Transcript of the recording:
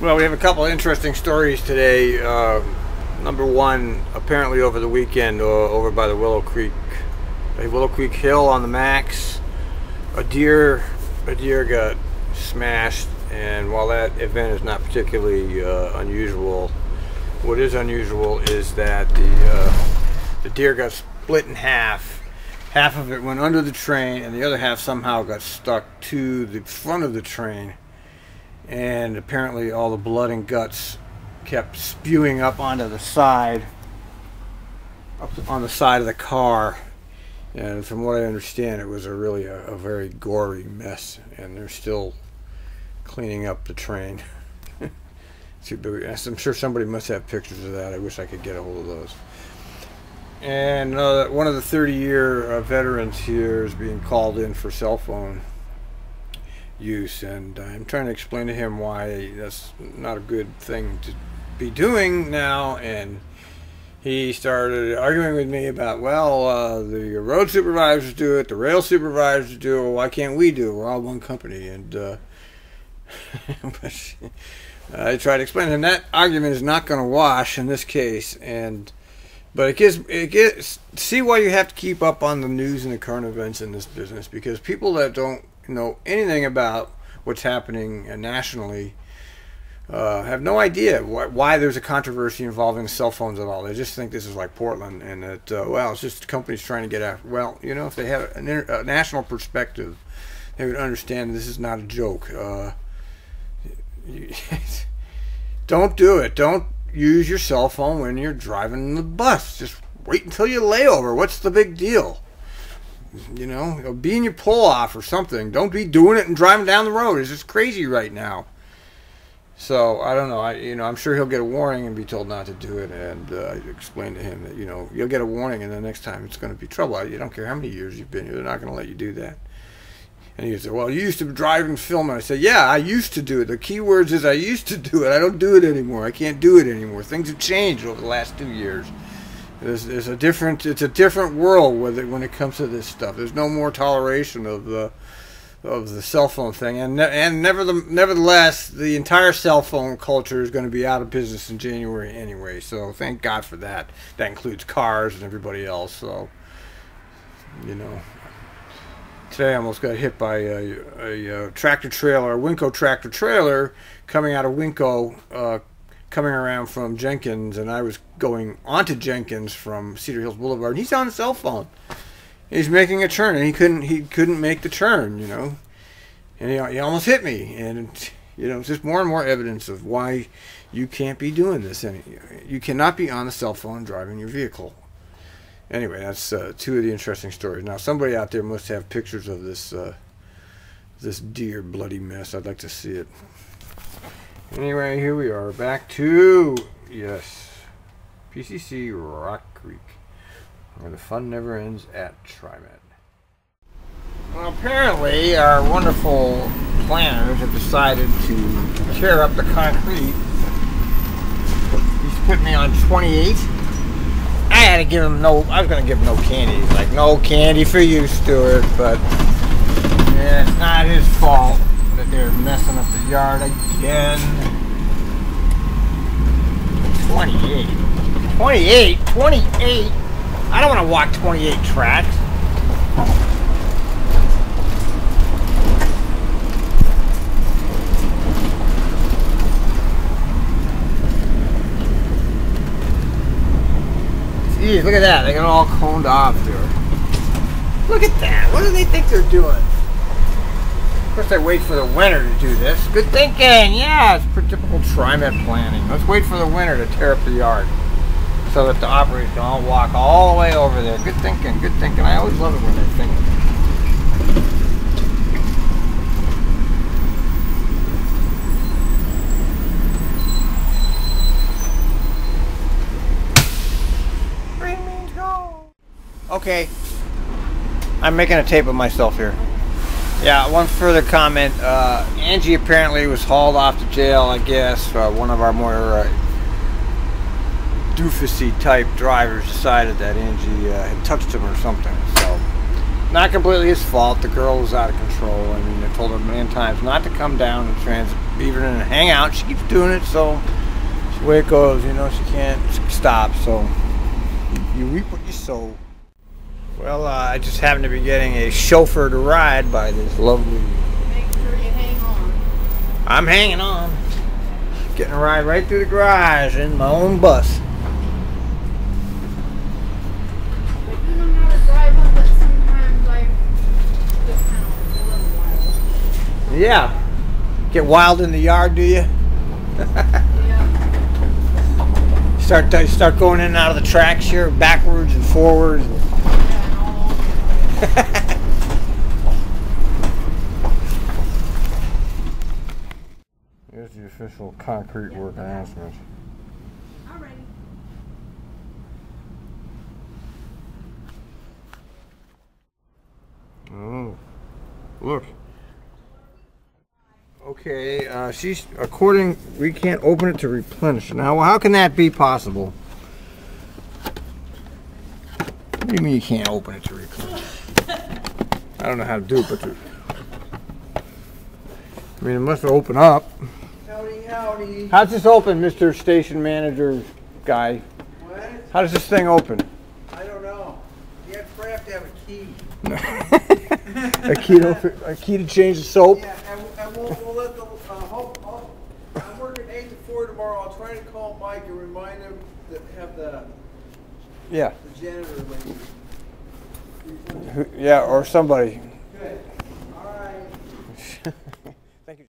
Well, we have a couple of interesting stories today. Number one, apparently over the weekend, over by the Willow Creek Hill on the Max, a deer got smashed. And while that event is not particularly unusual, what is unusual is that the deer got split in half. Half of it went under the train, and the other half somehow got stuck to the front of the train. And apparently all the blood and guts kept spewing up onto the side, up on the side of the car. And from what I understand, it was a very gory mess, and they're still cleaning up the train. I'm sure somebody must have pictures of that. I wish I could get a hold of those. And one of the 30-year veterans here is being called in for cell phone use, and I'm trying to explain to him why that's not a good thing to be doing now. And he started arguing with me about, well, the road supervisors do it, the rail supervisors do it, well, why can't we do it? We're all one company. And I tried to explain to him that argument is not going to wash in this case. But it gives see why you have to keep up on the news and the current events in this business, because people that don't know anything about what's happening nationally have no idea why there's a controversy involving cell phones at all. They just think this is like Portland, and that well, it's just companies trying to get after. Well, you know, if they had a national perspective, they would understand this is not a joke. Don't do it. Don't use your cell phone when you're driving the bus. Just wait until you lay over. What's the big deal? You know, be in your pull-off or something. Don't be doing it and driving down the road. It's just crazy right now. So, I don't know. I'm sure he'll get a warning and be told not to do it. And I explained to him that, you know, you'll get a warning and the next time it's going to be trouble. You don't care how many years you've been here. They're not going to let you do that. And he said, well, you used to drive and film. And I said, yeah, I used to do it. The key words is I used to do it. I don't do it anymore. I can't do it anymore. Things have changed over the last 2 years. It's a different world when it comes to this stuff. There's no more toleration of the cell phone thing, and nevertheless, the entire cell phone culture is going to be out of business in January anyway. So thank God for that. That includes cars and everybody else. So, you know, today I almost got hit by a tractor trailer, a Winco tractor trailer, coming out of Winco. Coming around from Jenkins, and I was going onto Jenkins from Cedar Hills Boulevard, and he's on his cell phone. He's making a turn, and he couldn't make the turn, you know, and he almost hit me. And you know, it's just more and more evidence of why you can't be doing this. You cannot be on the cell phone driving your vehicle. Anyway, that's two of the interesting stories. Now, somebody out there must have pictures of this deer bloody mess. I'd like to see it. Anyway, here we are, back to, yes, PCC Rock Creek, where the fun never ends at TriMet. Well, apparently our wonderful planners have decided to tear up the concrete. He's put me on 28. I had to give him I was going to give him no candy. He's like, no candy for you, Stuart, but yeah, it's not his fault that they're messing up the yard again. 28. I don't want to walk 28 tracks. Jeez, look at that. They got it all coned off there. Look at that. What do they think they're doing? Of course, I wait for the winter to do this. Good thinking. Yeah, it's pretty typical TriMet planning. Let's wait for the winter to tear up the yard so that the operators can all walk all the way over there. Good thinking. Good thinking. I always love it when they're thinking. Green means go. Okay. I'm making a tape of myself here. Yeah, one further comment. Angie apparently was hauled off to jail, I guess. One of our more doofusy type drivers decided that Angie had touched him or something. So not completely his fault. The girl was out of control. I mean, I told her a million times not to come down and Trans Beaver and hang out. She keeps doing it, so it's the way it goes. You know, she can't stop. So you reap what you sow. Well, I just happened to be getting a chauffeur to ride by this lovely. Make sure you hang on. I'm hanging on. Getting a ride right through the garage in my own bus. I do know how to drive them, but sometimes I just kind of a little wild. Yeah. Get wild in the yard, do you? Yeah. Start going in and out of the tracks here, backwards and forwards. Yeah, and all over. Here's the official concrete work announcement. Alrighty. Oh, look. Okay, she's according. We can't open it to replenish it. Now, how can that be possible? What do you mean you can't open it to replenish? I don't know how to do it, but I mean, it must open up. Howdy, howdy. How's this open, Mr. Station Manager guy? What? How does this thing open? I don't know. You have to have a key. a key to change the soap? Yeah, and we'll let the. I'm working 8 to 4 tomorrow. I'll try to call Mike and remind him to have the Yeah. janitor lady. Yeah, or somebody. Good. All right.